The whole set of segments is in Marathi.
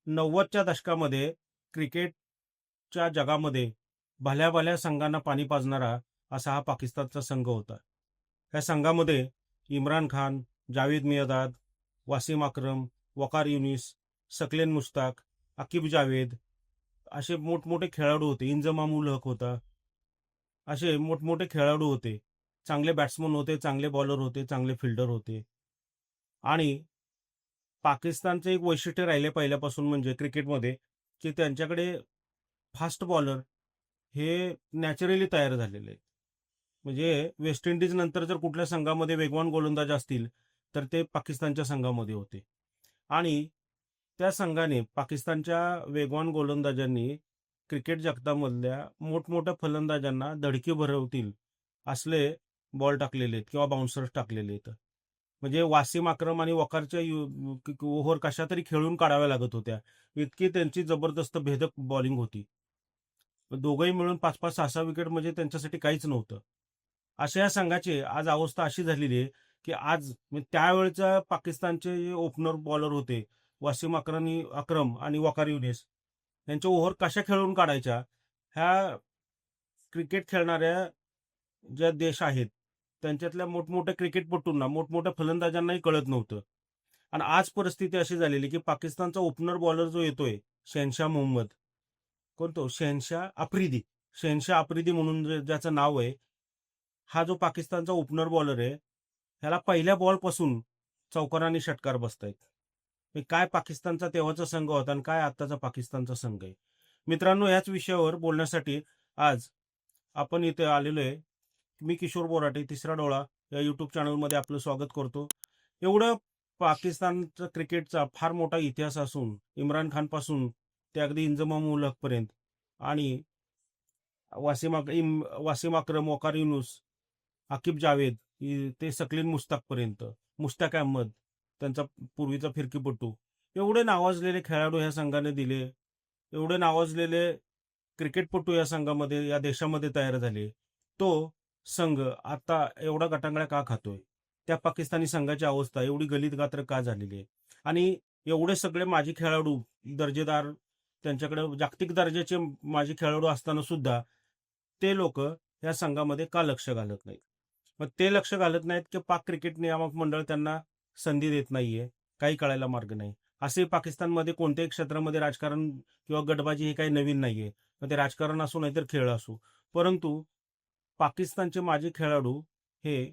90च्या दशकामध्ये क्रिकेटच्या जगामध्ये भल्या भल्या संघांना पाणी पाजणारा असा हा पाकिस्तानचा संघ होता. या संघामध्ये इम्रान खान, जावेद मियांदाद, वासिम अक्रम, वकार युनिस, सकलेन मुश्ताक, अकीब जावेद असे मोठमोठे खेळाडू होते. इंजमाम उल हक होता. असे मोठमोठे खेळाडू होते. चांगले बॅट्समन होते, चांगले बॉलर होते, चांगले फिल्डर होते. आणि पाकिस्तानचं एक वैशिष्ट्य राहिले पहिल्यापासून म्हणजे क्रिकेटमध्ये, की त्यांच्याकडे फास्ट बॉलर हे नॅचरली तयार झालेले आहेत. म्हणजे वेस्ट इंडिज नंतर जर कुठल्या संघामध्ये वेगवान गोलंदाज असतील, तर ते पाकिस्तानच्या संघामध्ये होते. आणि त्या संघाने पाकिस्तानच्या वेगवान गोलंदाजांनी क्रिकेट जगतामधल्या मोठमोठ्या फलंदाजांना धडकी भरवतील असले बॉल टाकलेले आहेत किंवा बाउन्सर्स टाकलेले आहेत. म्हणजे वासिम अक्रम आणि वकारच्या ओव्हर कशा तरी खेळून काढाव्या लागत होत्या. इतकी त्यांची जबरदस्त भेदक बॉलिंग होती. दोघंही मिळून 5-5, 6-6 विकेट म्हणजे त्यांच्यासाठी काहीच नव्हतं. अशा या संघाची आज अवस्था अशी झालेली आहे, की आज म्हणजे त्यावेळेच्या पाकिस्तानचे जे ओपनर बॉलर होते, वासिम अक्रम आणि वकार युनिस यांच्या ओव्हर कशा खेळून काढायच्या, ह्या क्रिकेट खेळणाऱ्या ज्या देश आहेत, त्यांच्यातल्या मोठमोठ्या क्रिकेटपटूंना, मोठमोठ्या फलंदाजांनाही कळत नव्हतं. आणि आज परिस्थिती अशी झालेली, की पाकिस्तानचा ओपनर बॉलर जो येतोय, शहनशाह मोहम्मद, कोण तो? शहनशाह आफ्रिदी. शहनशाह आफ्रिदी म्हणून ज्याचं नाव आहे, हा जो पाकिस्तानचा ओपनर बॉलर आहे, ह्याला पहिल्या बॉलपासून चौकारांनी आणि षटकार बसतायत. काय पाकिस्तानचा तेव्हाचा संघ होता आणि काय आत्ताचा पाकिस्तानचा संघ आहे. मित्रांनो, याच विषयावर बोलण्यासाठी आज आपण इथे आलेलो आहे. मी किशोर बोराटे, तिसरा डोळा या युट्यूब चॅनलमध्ये आपलं स्वागत करतो. एवढं पाकिस्तानचा क्रिकेटचा फार मोठा इतिहास असून इम्रान खान पासून ते अगदी इंजमाम उल हक पर्यंत आणि वासिम अक्रम, वकार युनुस, आकिब जावेद ते सकलीन मुश्ताक पर्यंत, मुश्ताक अहमद त्यांचा पूर्वीचा फिरकीपटू, एवढे नावाजलेले खेळाडू ह्या संघाने दिले, एवढे नावाजलेले क्रिकेटपटू या संघामध्ये या देशामध्ये तयार झाले. तो संघ आता एवढा गटांगळ्या का खातोय? त्या पाकिस्तानी संघाची अवस्था एवढी गलित गात्र का झालेली आहे? आणि एवढे सगळे माजी खेळाडू दर्जेदार, त्यांच्याकडे जागतिक दर्जाचे माजी खेळाडू असताना सुद्धा ते लोक या संघामध्ये का लक्ष घालत नाहीत? मग ते लक्ष घालत नाहीत की पाक क्रिकेट नियामक मंडळ त्यांना संधी देत नाहीये, काही कळायला मार्ग नाही. असे पाकिस्तानमध्ये कोणत्याही क्षेत्रामध्ये राजकारण किंवा गटबाजी हे काही नवीन नाहीये. मग ते राजकारण असो नाहीतर खेळ असो. परंतु पाकिस्तानचे माजी खेळाडू हे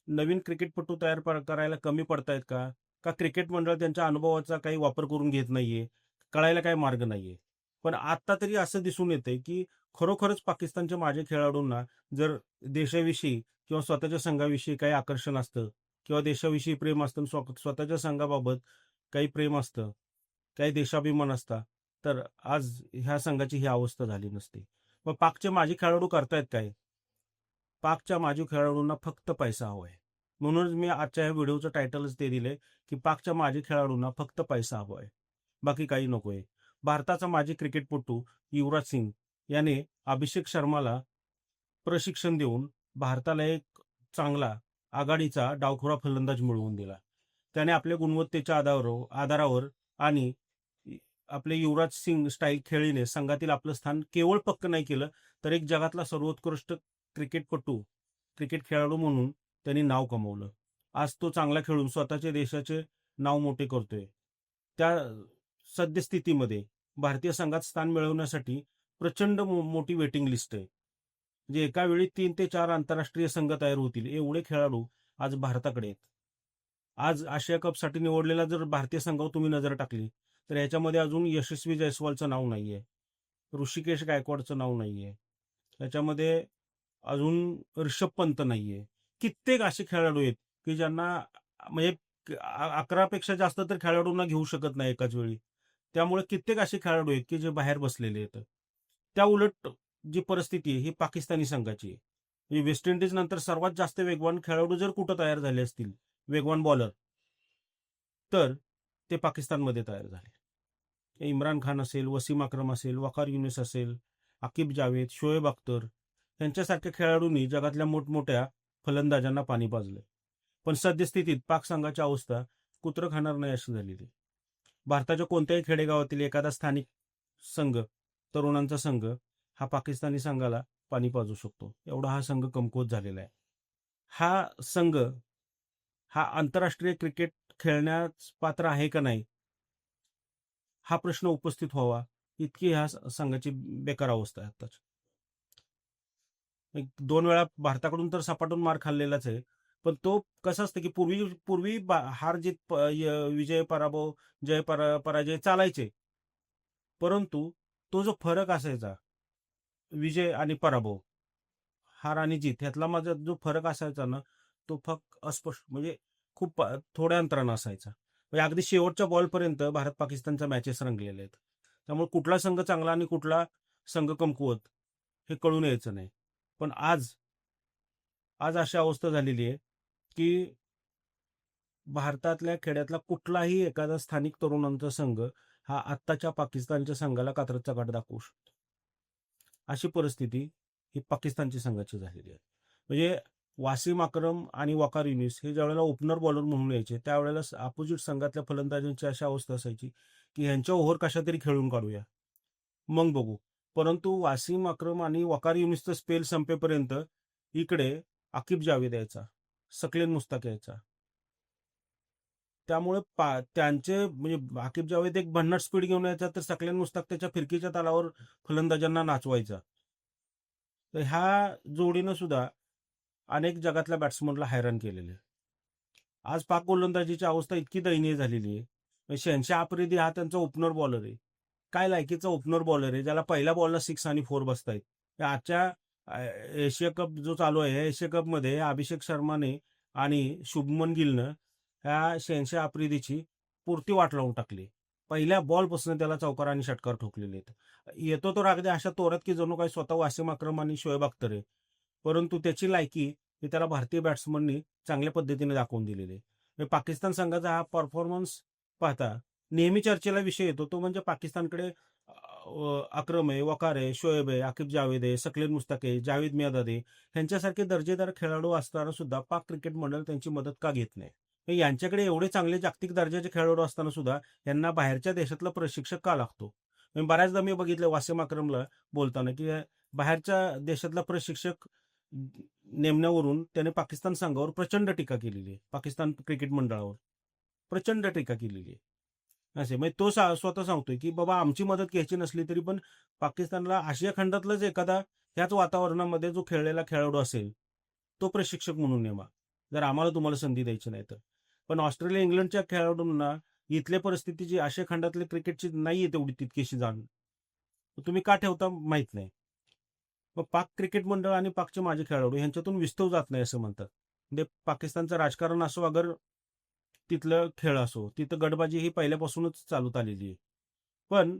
नवीन क्रिकेटपटू तयार करायला कमी पडतायत का? का क्रिकेट मंडळ त्यांच्या अनुभवाचा काही वापर करून घेत नाहीये? कळायला काही मार्ग नाहीये. पण आता तरी असं दिसून येतंय की खरोखरच पाकिस्तानच्या माजी खेळाडूंना जर देशाविषयी किंवा स्वतःच्या संघाविषयी काही आकर्षण असतं किंवा देशाविषयी प्रेम असतं, स्वतःच्या संघाबाबत काही प्रेम असतं, काही देशाभिमान असता, तर आज ह्या संघाची ही अवस्था झाली नसती. मग पाकचे माजी खेळाडू करतायत काय? पाकच्या माजी खेळाडूंना फक्त पैसा हवाय. म्हणूनच मी आजच्या या व्हिडिओचं टायटलच ते दिले, की पाकच्या माजी खेळाडूंना फक्त पैसा हवाय, बाकी काही नकोय. भारताचा माजी क्रिकेटपटू युवराज सिंग याने अभिषेक शर्माला प्रशिक्षण देऊन भारताला एक चांगला आघाडीचा डावखुरा फलंदाज मिळवून दिला. त्याने आपल्या गुणवत्तेच्या आधारावर आणि आपले युवराज सिंग स्टाईल खेळीने संघातील आपलं स्थान केवळ पक्क नाही केलं, तर एक जगातला सर्वोत्कृष्ट क्रिकेटपटू, क्रिकेट खेळाडू म्हणून त्यांनी नाव कमवलं. आज तो चांगला खेळून स्वतःच्या देशाचे नाव मोठे करतोय. त्या सद्यस्थितीमध्ये भारतीय संघात स्थान मिळवण्यासाठी प्रचंड मोठी वेटिंग लिस्ट आहे. म्हणजे एका वेळी 3 ते 4 आंतरराष्ट्रीय संघ तयार होतील एवढे खेळाडू आज भारताकडे आहेत. आज आशिया कपसाठी निवडलेला जर भारतीय संघावर तुम्ही नजर टाकली, तर याच्यामध्ये अजून यशस्वी जायस्वालचं नाव नाहीये, ऋषिकेश गायकवाडचं नाव नाहीये, त्याच्यामध्ये अजून ऋषभ पंत नाहीये. कित्येक असे खेळाडू आहेत की ज्यांना म्हणजे 11पेक्षा जास्त तर खेळाडूंना घेऊ शकत नाही एकाच वेळी. त्यामुळे कित्येक असे खेळाडू आहेत की जे बाहेर बसलेले आहेत. त्या उलट जी परिस्थिती आहे ही पाकिस्तानी संघाची आहे. म्हणजे वेस्ट इंडिज नंतर सर्वात जास्त वेगवान खेळाडू जर कुठं तयार झाले असतील, वेगवान बॉलर, तर ते पाकिस्तानमध्ये तयार झाले. इम्रान खान असेल, वसीम अक्रम असेल, वकार युनिस असेल, आकिब जावेद, शोएब अख्तर यांच्यासारख्या खेळाडूंनी जगातल्या मोठमोठ्या फलंदाजांना पाणी पाजलंय. पण सद्यस्थितीत पाक संघाची अवस्था कुत्रं खाणार नाही अशी झालेली. भारताच्या कोणत्याही खेडेगावातील एखादा स्थानिक संघ, तरुणांचा संघ हा पाकिस्तानी संघाला पाणी पाजू शकतो, एवढा हा संघ कमकुवत झालेला आहे. हा संघ हा आंतरराष्ट्रीय क्रिकेट खेळण्यास पात्र आहे का नाही, हा प्रश्न उपस्थित व्हावा इतकी ह्या संघाची बेकार अवस्था आहे आताची. 2 वेळा भारताकडून तर सपाटून मार खाल्लेलाच आहे. पण तो कसं असतं, की पूर्वी पूर्वी हार जीत विजय पराभव, पराजय चालायचे. परंतु तो जो फरक असायचा, विजय आणि पराभव, हार आणि जीत ह्यातला माझा जो फरक असायचा ना, तो फक्त अस्पष्ट म्हणजे खूप थोड्या अंतरानं असायचा. म्हणजे अगदी शेवटच्या बॉलपर्यंत भारत-पाकिस्तानच्या मॅचेस रंगलेल्या आहेत. त्यामुळे कुठला संघ चांगला आणि कुठला संघ कमकुवत हे कळून यायचं नाही. पण आज आज अशी अवस्था झालेली आहे, की भारतातल्या खेड्यातला कुठलाही एखादा स्थानिक तरुणांचा संघ हा आत्ताच्या पाकिस्तानच्या संघाला कात्रजचा घाट दाखवू शकतो. अशी परिस्थिती ही पाकिस्तानच्या संघाची झालेली आहे. म्हणजे वासिम अक्रम आणि वकार युनिस हे ज्यावेळेला ओपनर बॉलर म्हणून यायचे, त्यावेळेला अपोजिट संघातल्या फलंदाजांची अशी अवस्था असायची, की ह्यांच्या ओव्हर कशा तरी खेळून काढूया, मग बघू. परंतु वासिम अक्रम आणि वकार युनिसचा स्पेल संपेपर्यंत इकडे आकिब जावेद यायचा, सकलेन मुस्ताक यायचा. त्यामुळे त्यांचे म्हणजे आकिब जावेद एक भन्नाट स्पीड घेऊन यायचा, तर सकलेन मुस्ताक त्याच्या फिरकीच्या तालावर फलंदाजांना नाचवायचा. तर ह्या जोडीनं सुद्धा अनेक जगातल्या बॅट्समनला हैराण केलेले आहे. आज पाक गोलंदाजीची अवस्था इतकी दयनीय झालेली आहे. म्हणजे शहनशाह आफ्रिदी हा त्यांचा ओपनर बॉलर आहे. काय लायकीचा ओपनर बॉलर आहे, ज्याला पहिल्या बॉलला 6 आणि 4 बसतायत. आजच्या एशिया कप जो चालू आहे, एशिया कपमध्ये अभिषेक शर्माने आणि शुभमन गिलनं ह्या शहनशाह आफ्रिदीची पुरती वाट लावून टाकली. पहिल्या बॉलपासून त्याला चौकार आणि षटकार ठोकलेले आहेत. येतो तर अगदी अशा तोऱ्यात की जणू काही स्वतः वासिम अक्रम आणि शोएब अख्तर आहे. परंतु त्याची लायकी ही त्याला भारतीय बॅट्समननी चांगल्या पद्धतीने दाखवून दिलेली आहे. म्हणजे पाकिस्तान संघाचा हा परफॉर्मन्स पाहता नेहमी चर्चेला विषय येतो, तो म्हणजे पाकिस्तानकडे अक्रम आहे, वकार आहे, शोएब आहे, आकिब जावेद आहे, सकलेन मुस्ताक आहे, जावेद मियादाद आहे. ह्यांच्यासारखे दर्जेदार खेळाडू असताना सुद्धा पाक क्रिकेट मंडळ त्यांची मदत का घेत नाही? यांच्याकडे एवढे चांगले जागतिक दर्जाचे खेळाडू असताना सुद्धा यांना बाहेरच्या देशातला प्रशिक्षक का लागतो? बऱ्याचदा मी बघितलं वासिम अक्रमला बोलताना, की बाहेरच्या देशातला प्रशिक्षक नेमण्यावरून त्याने पाकिस्तान संघावर प्रचंड टीका केलेली आहे. पाकिस्तान क्रिकेट मंडळावर प्रचंड टीका केलेली आहे. असे म्हणजे तो स्वतः सांगतोय, की बाबा आमची मदत घ्यायची नसली तरी पण पाकिस्तानला आशिया खंडातलंच एखादा ह्याच वातावरणामध्ये जो खेळलेला खेळाडू असेल, तो प्रशिक्षक म्हणून नेमा. जर आम्हाला तुम्हाला संधी द्यायची नाही तर. पण ऑस्ट्रेलिया, इंग्लंडच्या खेळाडूंना इथल्या परिस्थितीची आशिया खंडातल्या क्रिकेटची नाहीये तेवढी तितकीशी जाण. तुम्ही का ठेवता माहित नाही. मग पाक क्रिकेट मंडळ आणि पाकचे माजी खेळाडू ह्यांच्यातून विस्तव जात नाही असं म्हणतात. म्हणजे पाकिस्तानचं राजकारण असो अगर तिथलं खेळ असो, तिथं गटबाजी ही पहिल्यापासूनच चालूत आलेली आहे. पण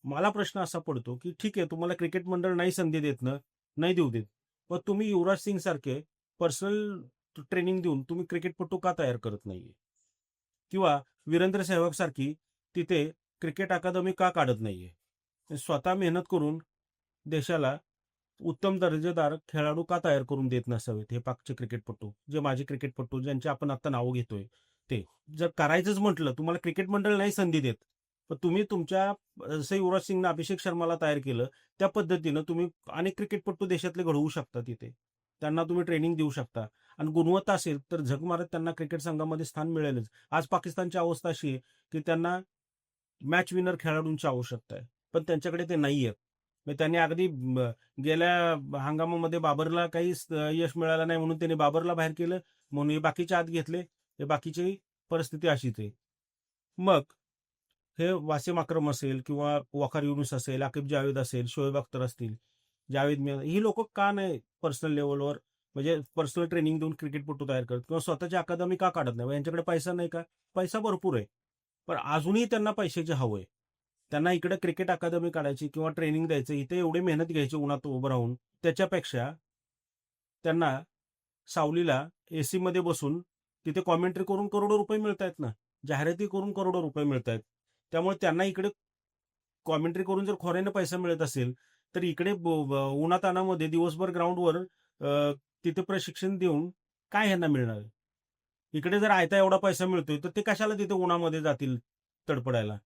मला प्रश्न असा पडतो, की ठीक आहे तुम्हाला क्रिकेट मंडळ नाही संधी देत ना, नाही देऊ देत. पण तुम्ही युवराज सिंग सारखे पर्सनल ट्रेनिंग देऊन तुम्ही क्रिकेटपटू का तयार करत नाहीये? किंवा वीरेंद्र सहवाग सारखी तिथे क्रिकेट अकादमी का काढत नाहीये? स्वतः मेहनत करून देशाला उत्तम दर्जेदार खेळाडू का तयार करून देत नसावेत हे पाकचे क्रिकेटपटू, जे माजी क्रिकेटपटू ज्यांची आपण आता नावं घेतोय ते. जर करायचंच म्हटलं, तुम्हाला क्रिकेट मंडळ नाही संधी देत, पण तुम्ही तुमच्या जसं युवराज सिंगनं अभिषेक शर्माला तयार केलं, त्या पद्धतीनं तुम्ही अनेक क्रिकेटपटू देशातले घडवू शकता तिथे. त्यांना तुम्ही ट्रेनिंग देऊ शकता आणि गुणवत्ता असेल तर झक मारत त्यांना क्रिकेट संघामध्ये स्थान मिळेलच. आज पाकिस्तानची अवस्था अशी आहे, की त्यांना मॅच विनर खेळाडूंची आवश्यकता आहे, पण त्यांच्याकडे ते नाही आहेत. त्यांनी अगदी गेल्या हंगामामध्ये बाबरला काही यश मिळालं नाही म्हणून त्यांनी बाबरला बाहेर केलं, म्हणून हे बाकीचे आत घेतले. हे बाकीची परिस्थिती अशीच आहे. मग हे वासिम अक्रम असेल किंवा वकार युनुस असेल, आकिब जावेद असेल, शोएब अख्तर असतील, जावेद मियां, ही लोक का नाही पर्सनल लेवलवर म्हणजे पर्सनल ट्रेनिंग देऊन क्रिकेटपटू तयार करत किंवा स्वतःची अकादमी का काढत नाही? यांच्याकडे पैसा नाही का? पैसा भरपूर आहे, पण अजूनही त्यांना पैशाची हवं आहे. त्यांना इकडे क्रिकेट अकादमी काढायची किंवा ट्रेनिंग द्यायचं, इथे एवढी मेहनत घ्यायची उन्हात उभं राहून, त्याच्यापेक्षा त्यांना सावलीला एसी मध्ये बसून तिथे कॉमेंट्री करून करोडो रुपये मिळत आहेत ना, जाहिराती करून करोडो रुपये मिळत आहेत. त्यामुळे त्यांना इकडे कॉमेंट्री करून जर खोऱ्याने पैसा मिळत असेल, तर इकडे उन्हातानामध्ये दिवसभर ग्राउंडवर तिथे प्रशिक्षण देऊन काय ह्यांना मिळणार? इकडे जर आयता एवढा पैसा मिळतोय, तर ते कशाला तिथे उन्हामध्ये जातील तडपडायला.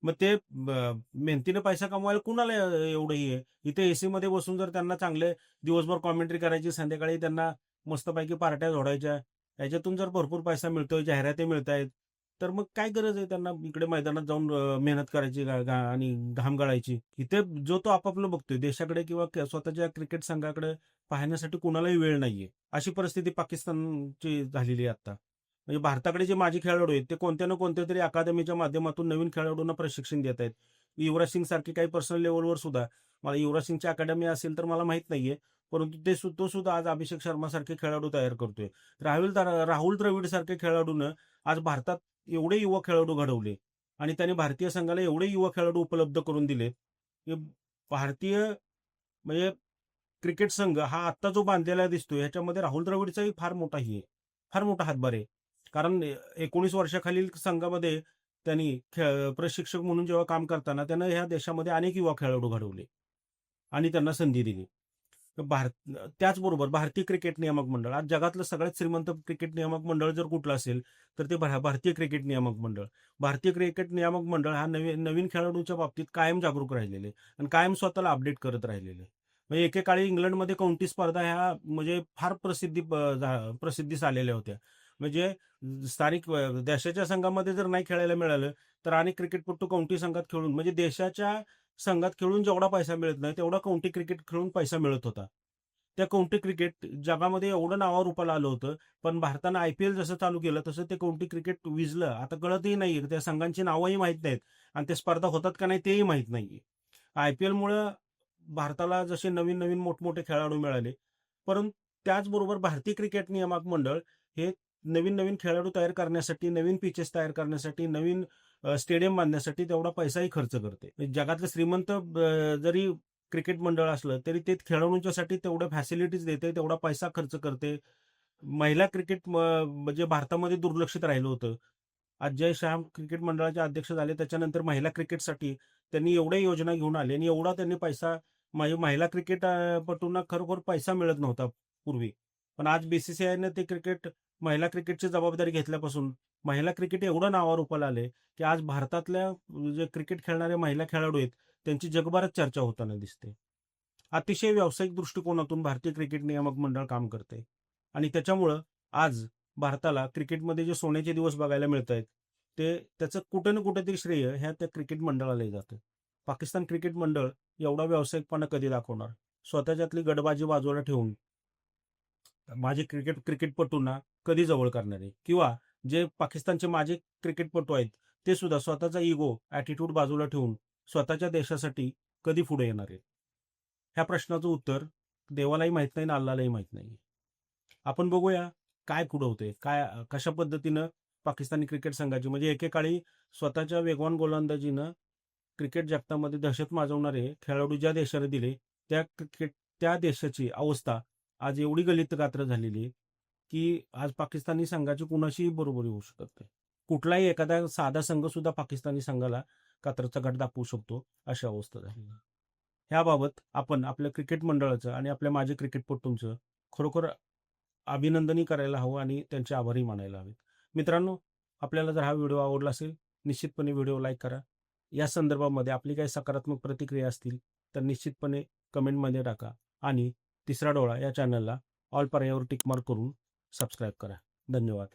मग ते मेहनतीने पैसा कमवायला कुणाला एवढंही आहे. इथे एसी मध्ये बसून जर त्यांना चांगले दिवसभर कॉमेंट्री करायची, संध्याकाळी त्यांना मस्तपैकी पार्ट्या झोडायच्या, याच्यातून जर भरपूर पैसा मिळतोय, जाहिराती मिळतायत, तर मग काय गरज आहे त्यांना इकडे मैदानात जाऊन मेहनत करायची आणि घाम गाळायची. इथे जो तो आपापलं बघतोय, देशाकडे किंवा स्वतःच्या क्रिकेट संघाकडे पाहण्यासाठी कुणालाही वेळ नाहीये. अशी परिस्थिती पाकिस्तानची झालेली आहे आता. म्हणजे भारताकडे जे माजी खेळाडू आहेत ते कोणत्या ना कोणत्या तरी अकादमीच्या माध्यमातून नवीन खेळाडूंना प्रशिक्षण देत आहेत. युवराज सिंग सारखे काही पर्सनल लेवलवर सुद्धा, मला युवराज सिंगची अकॅडमी असेल तर मला माहित नाहीये, परंतु तो सुद्धा आज अभिषेक शर्मा सारखे खेळाडू तयार करतोय. राहुल द्रविड सारखे खेळाडूनं आज भारतात एवढे युवा खेळाडू घडवले आणि त्यांनी भारतीय संघाला एवढे युवा खेळाडू उपलब्ध करून दिले की भारतीय म्हणजे क्रिकेट संघ हा आत्ता जो बांधलेला दिसतोय ह्याच्यामध्ये राहुल द्रविडचाही फार मोठा हातभार आहे. कारण 19 वर्षाखालील संघामध्ये त्यांनी प्रशिक्षक म्हणून जेव्हा काम करताना त्यानं ह्या देशामध्ये अनेक युवा खेळाडू घडवले आणि त्यांना संधी दिली. भारत त्याचबरोबर भारतीय क्रिकेट नियामक मंडळ, आज जगातलं सगळ्यात श्रीमंत क्रिकेट नियामक मंडळ जर कुठलं असेल तर ते भारतीय क्रिकेट नियामक मंडळ. भारतीय क्रिकेट नियामक मंडळ हा नवीन खेळाडूंच्या बाबतीत कायम जागरूक राहिलेले आणि कायम स्वतःला अपडेट करत राहिलेले. म्हणजे एकेकाळी इंग्लंडमध्ये काउंटी स्पर्धा ह्या म्हणजे फार प्रसिद्धीस आलेल्या होत्या. म्हणजे स्थानिक देशाच्या संघामध्ये जर नाही खेळायला मिळालं तर अनेक क्रिकेटपटू काउंटी संघात खेळून, म्हणजे देशाच्या संघात खेळून जेवढा पैसा मिळत नाही तेवढा काउंटी क्रिकेट खेळून पैसा मिळत होता. त्या काउंटी क्रिकेट जगामध्ये एवढं नावावर रूपाला आलं होतं, पण भारतानं IPL जसं चालू केलं तसं ते काउंटी क्रिकेट विझलं. आता कळतही नाही, त्या संघांची नावंही माहीत नाहीत आणि त्या स्पर्धा होतात का नाही तेही माहीत नाहीये. IPL भारताला जसे नवीन नवीन मोठमोठे खेळाडू मिळाले, परंतु त्याचबरोबर भारतीय क्रिकेट नियामक मंडळ हे नवीन नवीन खेळाडू तयार करण्यासाठी, नवीन पिचेस तयार करण्यासाठी, नवीन स्टेडियम बांधण्यासाठी तेवढा पैसाही खर्च करते. जगातलं श्रीमंत जरी क्रिकेट मंडळ असलं तरी ते खेळाडूंच्यासाठी तेवढ्या फॅसिलिटीज देते, तेवढा पैसा खर्च करते. महिला क्रिकेट म्हणजे भारतामध्ये दुर्लक्षित राहिलं होतं. आज जय शाह क्रिकेट मंडळाचे अध्यक्ष झाले त्याच्यानंतर महिला क्रिकेटसाठी त्यांनी एवढ्या योजना घेऊन आले आणि एवढा त्यांनी पैसा, महिला क्रिकेट पटूंना खरोखर पैसा मिळत नव्हता पूर्वी. पण आज BCCIने ते महिला क्रिकेटची जबाबदारी घेतल्यापासून महिला क्रिकेट एवढं नावावर रूपाला आले की आज भारतातल्या जे क्रिकेट खेळणारे महिला खेळाडू आहेत त्यांची जगभरात चर्चा होताना दिसते. अतिशय व्यावसायिक दृष्टिकोनातून भारतीय क्रिकेट नियामक मंडळ काम करते आणि त्याच्यामुळं आज भारताला क्रिकेटमध्ये जे सोन्याचे दिवस बघायला मिळत आहेत ते त्याचं कुठे ना कुठेतरी श्रेय ह्या त्या क्रिकेट मंडळाला जातं. पाकिस्तान क्रिकेट मंडळ एवढा व्यावसायिकपणा कधी दाखवणार? स्वतःच्यातली गडबाजी बाजूला ठेवून माझे क्रिकेटपटूंना कधी जवळ करणार आहे? किंवा जे पाकिस्तानचे माझे क्रिकेटपटू आहेत ते सुद्धा स्वतःचा इगो, ॲटिट्यूड बाजूला ठेवून स्वतःच्या देशासाठी कधी पुढे येणार आहेत? ह्या प्रश्नाचं उत्तर देवालाही माहित नाही आणि अल्लालाही माहित नाही. आपण बघूया काय पुढं होते, कशा पद्धतीनं पाकिस्तानी क्रिकेट संघाची, म्हणजे एकेकाळी स्वतःच्या वेगवान गोलंदाजीनं क्रिकेट जगतामध्ये दहशत माजवणारे खेळाडू ज्या देशाने दिले त्या देशाची अवस्था आज एवढी गलितगात्र झालेली आहे की आज पाकिस्तानी संघाची कुणाशीही बरोबरी होऊ शकत नाही. कुठलाही एखादा साधा संघ सुद्धा पाकिस्तानी संघाला कात्रचा घाट दाखवू शकतो, अशी अवस्था झाली. ह्याबाबत आपण आपल्या क्रिकेट मंडळाचं आणि आपल्या माजी क्रिकेटपटूंचं खरोखर अभिनंदनही करायला हवं आणि त्यांचे आभारही मानायला हवेत. मित्रांनो, आपल्याला जर हा व्हिडिओ आवडला असेल निश्चितपणे व्हिडिओ लाईक करा. या संदर्भामध्ये आपली काही सकारात्मक प्रतिक्रिया असतील तर निश्चितपणे कमेंटमध्ये टाका आणि तिसरा डोळा या चॅनलला ऑल पर्यायावर टिक मार्क करून सबस्क्राईब करा. धन्यवाद.